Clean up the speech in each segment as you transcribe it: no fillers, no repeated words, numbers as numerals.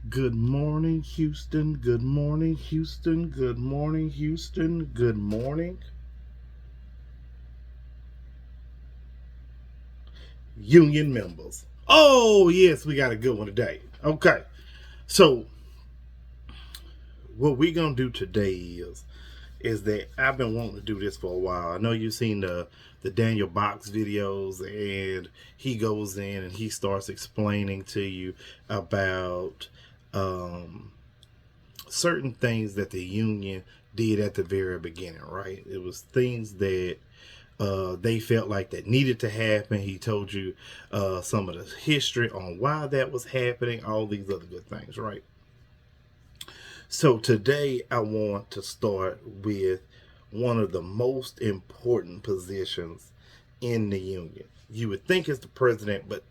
Good morning, Houston. Good morning, Houston. Good morning, Houston. Good morning, union members. Oh, yes, we got a good one today. Okay, so what we're going to do today is that I've been wanting to do this for a while. I know you've seen the Daniel Box videos, and he goes in and he starts explaining to you about certain things that the union did at the very beginning, right? It was things that they felt like that needed to happen. He told you some of the history on why that was happening, all these other good things, right? So today I want to start with one of the most important positions in the union. You would think it's the president, but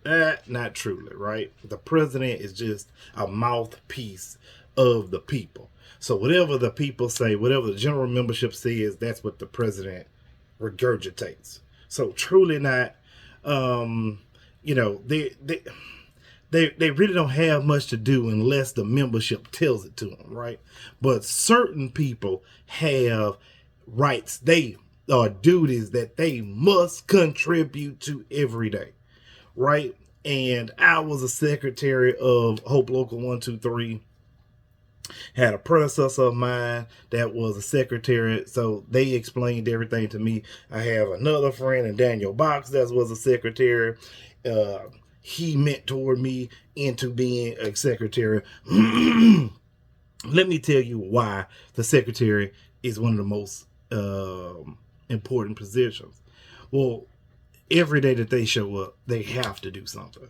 not truly, right? The president is just a mouthpiece of the people. So whatever the people say, whatever the general membership says, that's what the president regurgitates. So truly not, um, you know, they really don't have much to do unless the membership tells it to them, right? But certain people have rights, they are duties that they must contribute to every day, right? And I was a secretary of Hope Local 123, had a predecessor of mine that was a secretary, so they explained everything to me. I have another friend in Daniel Box that was a secretary. uh, he mentored me into being a secretary. Let me tell you why the secretary is one of the most important positions. Well, every day that they show up, they have to do something.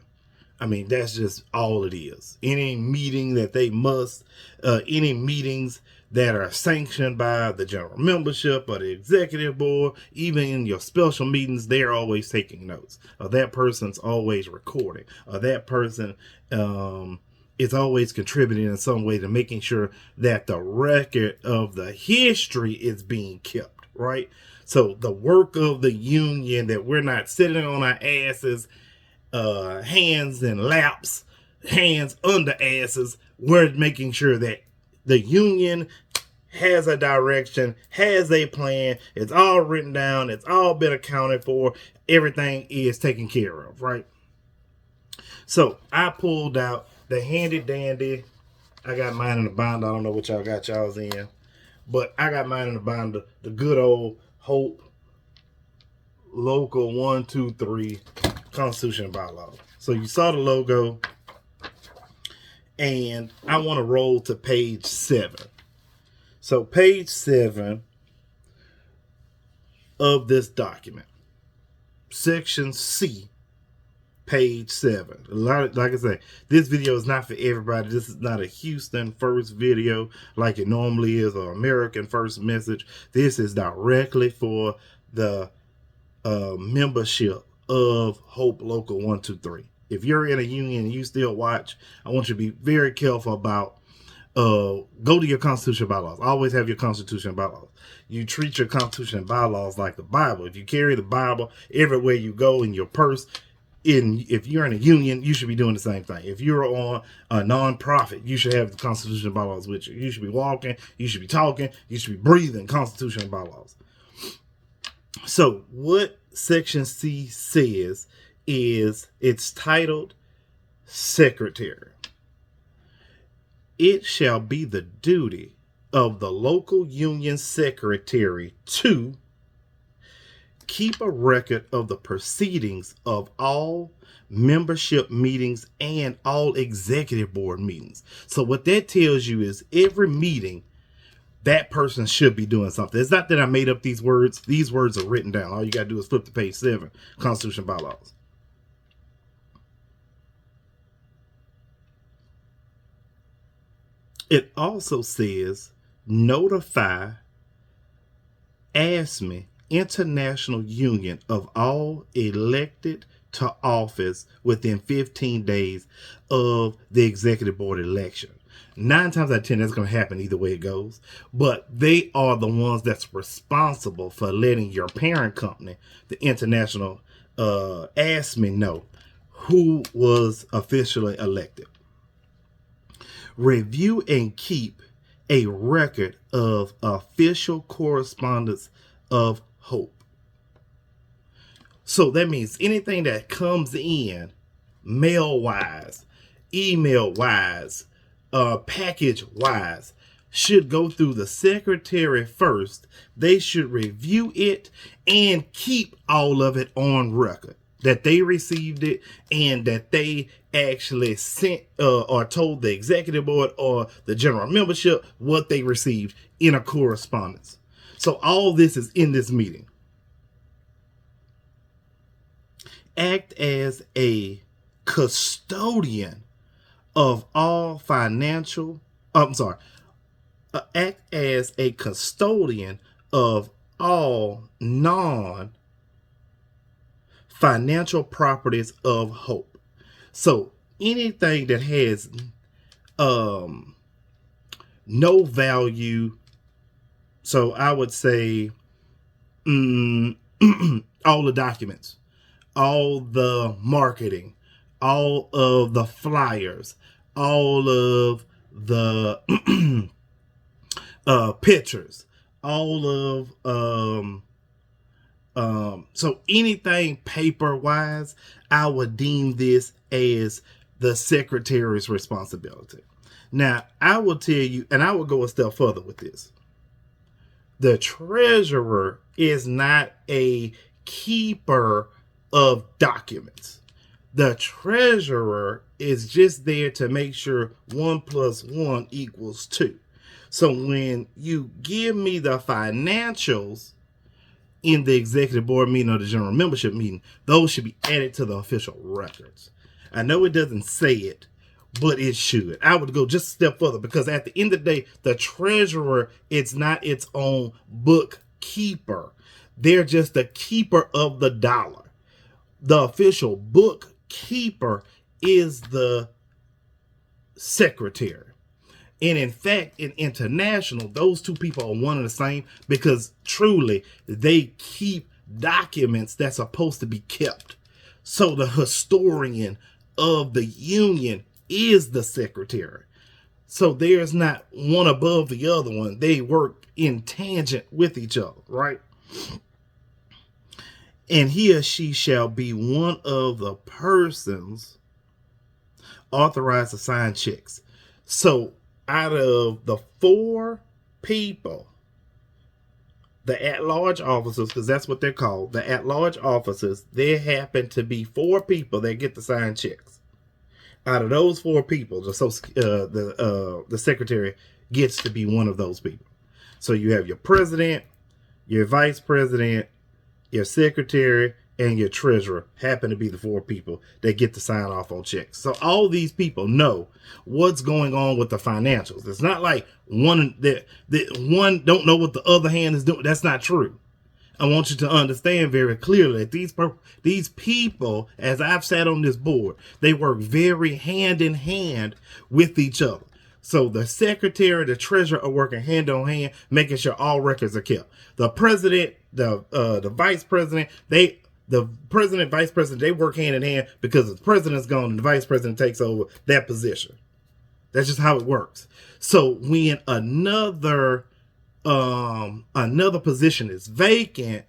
I mean, that's just all it is. Any meeting that they must, any meetings that are sanctioned by the general membership or the executive board, even in your special meetings, they're always taking notes. Or that person's always recording. Or that person is always contributing in some way to making sure that the record of the history is being kept, right? So the work of the union, that we're not sitting on our asses, hands and laps, hands under asses. We're making sure that the union has a direction, has a plan. It's all written down. It's all been accounted for. Everything is taken care of, right? So I pulled out the handy dandy. I got mine in the binder. I don't know what y'all got y'all's in, but I got mine in the binder. The good old Hope Local 123 Constitution and Bylaws. So you saw the logo, and I want to roll to page 7. So page 7 of this document, section C, page 7. Like I say, this video is not for everybody. This is not a Houston First video like it normally is, or American First message. This is directly for the membership of Hope Local 123. If you're in a union and you still watch, I want you to be very careful about go to your constitution bylaws. Always have your constitution bylaws. You treat your constitution bylaws like the Bible. If you carry the Bible everywhere you go in your purse, if you're in a union, you should be doing the same thing. If you're on a nonprofit, you should have the constitution bylaws with you. You should be walking, you should be talking, you should be breathing constitution bylaws. So what section C says is, it's titled Secretary. It shall be the duty of the local union secretary to keep a record of the proceedings of all membership meetings and all executive board meetings. So what that tells you is every meeting, that person should be doing something. It's not that I made up these words. These words are written down. All you got to do is flip to page 7, Constitution Bylaws. It also says notify ASME, International Union, of all elected to office within 15 days of the executive board election. 9 times out of 10, that's going to happen either way it goes. But they are the ones that's responsible for letting your parent company, the International ASME, know who was officially elected. review and keep a record of official correspondence of Hope. So that means anything that comes in mail wise, email wise, package wise, should go through the secretary first. They should review it and keep all of it on record, that they received it and that they actually sent or told the executive board or the general membership what they received in a correspondence. So all this is in this meeting. Act as a custodian of all financial, act as a custodian of all non-financial properties of Hope. So anything that has no value, so I would say all the documents, all the marketing, all of the flyers, all of the pictures, all of so anything paper wise, I would deem this as the secretary's responsibility. Now, I will tell you, and I will go a step further with this. The treasurer is not a keeper of documents. The treasurer is just there to make sure 1 + 1 = 2. So when you give me the financials in the executive board meeting or the general membership meeting, those should be added to the official records. I know it doesn't say it, but it should. I would go just a step further, because at the end of the day, the treasurer is not its own bookkeeper. They're just the keeper of the dollar. The official bookkeeper is the secretary. And in fact, in international, those two people are one and the same, because truly they keep documents that's supposed to be kept. So the historian of the union is the secretary. So there's not one above the other one. They work in tangent with each other, right? And he or she shall be one of the persons authorized to sign checks. So out of the 4 people, the at-large officers, because that's what they're called, the at-large officers, there happen to be 4 people that get to sign checks. Out of those 4 people, the secretary gets to be one of those people. So you have your president, your vice president, your secretary, and your treasurer happen to be the 4 people that get to sign off on checks. So all these people know what's going on with the financials. It's not like one don't know what the other hand is doing. That's not true. I want you to understand very clearly that these people, as I've sat on this board, they work very hand in hand with each other. So the secretary, the treasurer are working hand on hand, making sure all records are kept. The president, the vice president, the president, vice president, they work hand in hand, because the president's gone and the vice president takes over that position. That's just how it works. So when another position is vacant,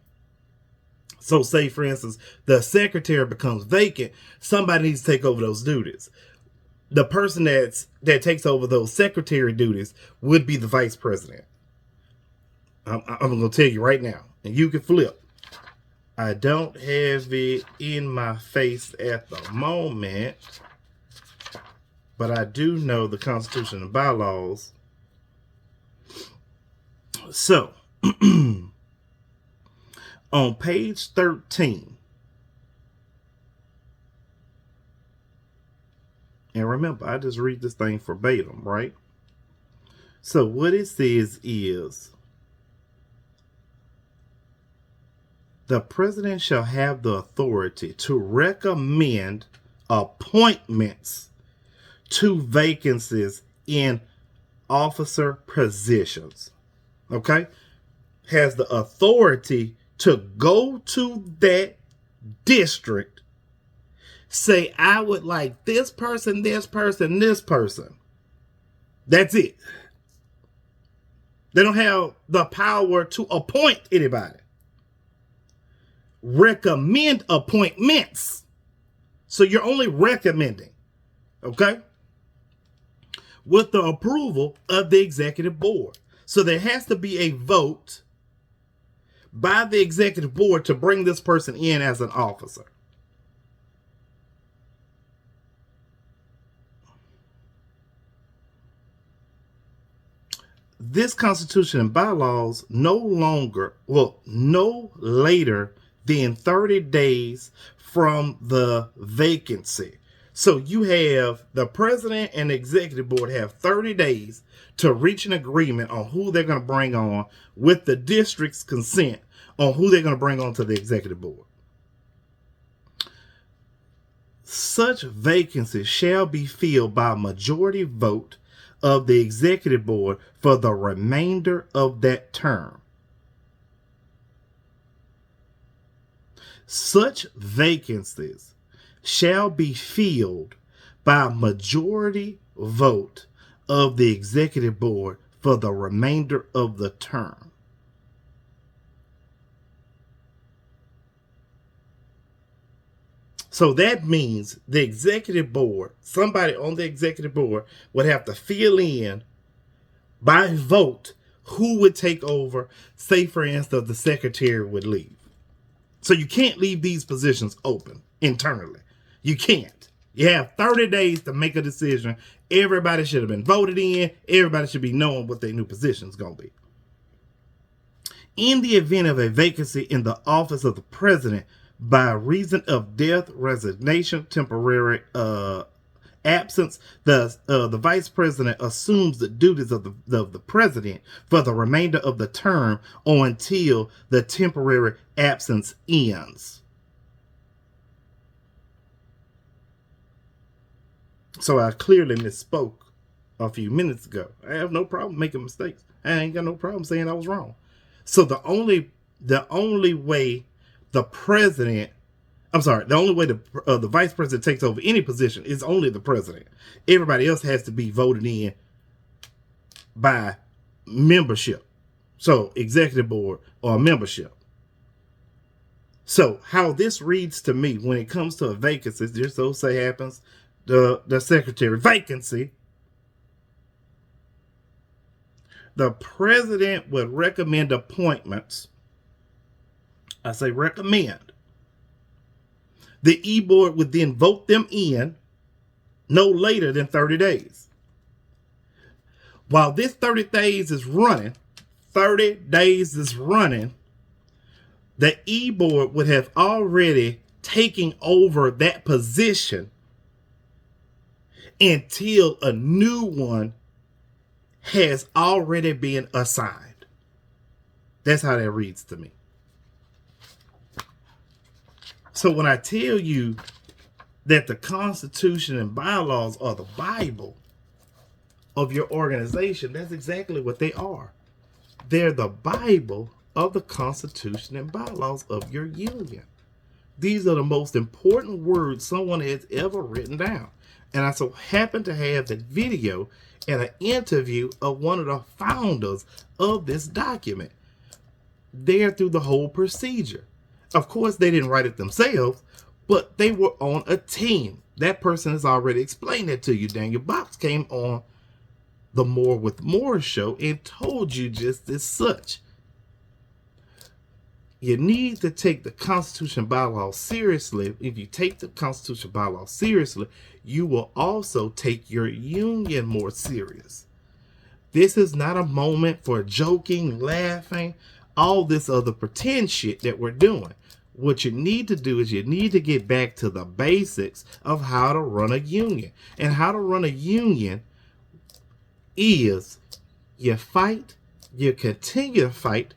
so say for instance the secretary becomes vacant, somebody needs to take over those duties. The person that takes over those secretary duties would be the vice president. I'm going to tell you right now, and you can flip. I don't have it in my face at the moment, but I do know the Constitution and bylaws. So, on page 13, and remember, I just read this thing verbatim, right? So what it says is, the president shall have the authority to recommend appointments to vacancies in officer positions. Okay? Has the authority to go to that district, say, I would like this person, this person, this person. That's it. They don't have the power to appoint anybody. Recommend appointments. So you're only recommending, okay? With the approval of the executive board. So there has to be a vote by the executive board to bring this person in as an officer. This constitution and bylaws no later than 30 days from the vacancy. So you have the president and the executive board have 30 days to reach an agreement on who they're going to bring on with the district's consent on who they're going to bring on to the executive board. Such vacancies shall be filled by a majority vote of the executive board for the remainder of that term. Such vacancies shall be filled by a majority vote of the executive board for the remainder of the term. So that means the executive board, somebody on the executive board would have to fill in by vote who would take over. Say, for instance, the secretary would leave. So you can't leave these positions open internally. You can't. You have 30 days to make a decision. Everybody should have been voted in. Everybody should be knowing what their new position is going to be. In the event of a vacancy in the office of the president by reason of death, resignation, temporary absence, the vice president assumes the duties of the president for the remainder of the term or until the temporary absence ends. So I clearly misspoke a few minutes ago. I have no problem making mistakes. I ain't got no problem saying I was wrong. So the only way the president, the only way the vice president takes over any position is only the president. Everybody else has to be voted in by membership. So executive board or membership. So how this reads to me when it comes to a vacancy, just so say happens, the secretary vacancy, the president would recommend appointments. I say recommend. The E-board would then vote them in no later than 30 days. While this 30 days is running, the E-board would have already taken over that position until a new one has already been assigned. That's how that reads to me. So when I tell you that the Constitution and bylaws are the Bible of your organization, that's exactly what they are. They're the Bible of the Constitution and bylaws of your union. These are the most important words someone has ever written down. And I so happen to have that video and an interview of one of the founders of this document there through the whole procedure. Of course, they didn't write it themselves, but they were on a team. That person has already explained that to you. Daniel Box came on the More with More show and told you just as such. You need to take the Constitution bylaws seriously. If you take the Constitution bylaws seriously, you will also take your union more serious. This is not a moment for joking, laughing, all this other pretend shit that we're doing. What you need to do is you need to get back to the basics of how to run a union. And how to run a union is you fight, you continue to fight,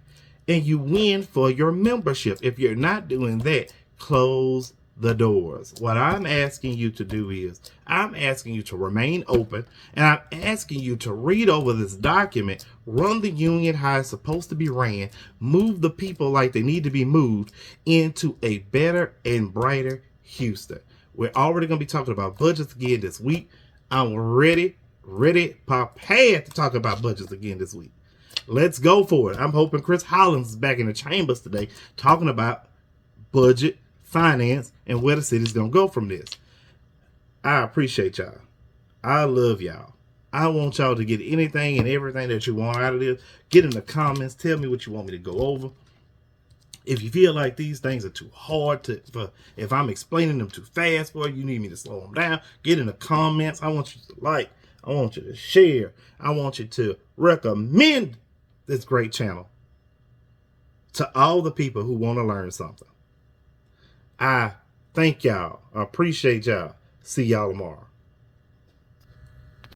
and you win for your membership. If you're not doing that, close the doors. What I'm asking you to do is I'm asking you to remain open, and I'm asking you to read over this document, run the union how it's supposed to be ran, move the people like they need to be moved into a better and brighter Houston. We're already going to be talking about budgets again this week. I'm ready ready, prepared to talk about budgets again this week. Let's go for it. I'm hoping Chris Hollins is back in the chambers today talking about budget, finance, and where the city's going to go from this. I appreciate y'all. I love y'all. I want y'all to get anything and everything that you want out of this. Get in the comments. Tell me what you want me to go over. If you feel like these things are too hard if I'm explaining them too fast for you, you need me to slow them down, get in the comments. I want you to like. I want you to share. I want you to recommend this great channel to all the people who want to learn something. I thank y'all. I appreciate y'all. See y'all tomorrow.